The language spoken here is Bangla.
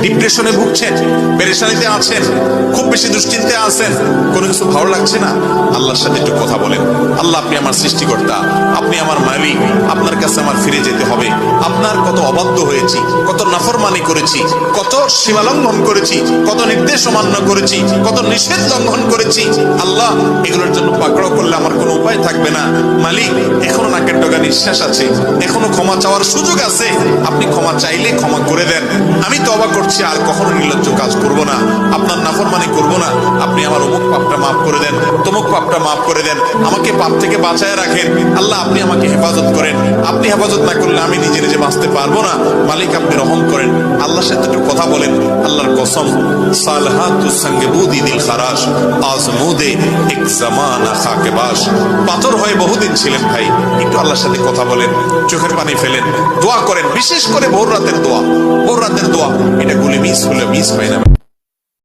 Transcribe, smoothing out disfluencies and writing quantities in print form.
ডিপ্রেশনে ভুগছেন, পেরেশানিতে আছেন, খুব বেশি দুশ্চিন্তায় আছেন, কোনো কিছু ভালো লাগছে না, আল্লাহর সাথে একটু কথা বলেন। আল্লাহ, আপনি আমার সৃষ্টিকর্তা, আপনি আমার মালিক, আপনার কাছে আমার ফিরে যেতে হবে। আপনার কত অবাধ্য হয়েছি, কত নাফরমানি করেছি, কত সীমা লঙ্ঘন করেছি, কত নির্দেশ অমান্য করেছি, কত নিষেধ লঙ্ঘন করেছি। আল্লাহ, এগুলোর জন্য পাকড়াও করলে আমার কোনো উপায় থাকবে না। মালিক, এখনো নাকের ডগা নিঃশ্বাস আছে, এখনো ক্ষমা চাওয়ার সুযোগ আছে। আপনি ক্ষমা চাইলে ক্ষমা করে দেন। আমি তওবা করছি, আর কখনো নির্লজ্জ কাজ করব না, আপনার নাফরমানি করব না। আপনি আমার অমুক পাপটা মাফ করে দেন, তমুক পাপটা মাফ করে দেন, আমাকে পাপ থেকে বাঁচায় রাখেন। আল্লাহ, আপনি আমাকে হেফাজত করেন। আপনি হেফাজত না করলে আমি নিজে নিজে বাঁচতে পারবো না। মালিক, আপনি রহম করেন। আল্লাহর সাথে একটু কথা বলেন। আল্লাহর কসম, সালহাতুস সঙ্গে বুদি দিল খারাস, আজমুদে এক জামানা খাকে বাস। পাথর হয়ে বহুদিন ছিলেন ভাই, একটু আল্লাহর সাথে কথা বলেন, চোখের পানি ফেলেন, দোয়া করেন। বিশেষ করে ভোর রাতের দোয়া, ভোর রাতের দোয়া, এটা গুলি মিস হলে মিস পাই না।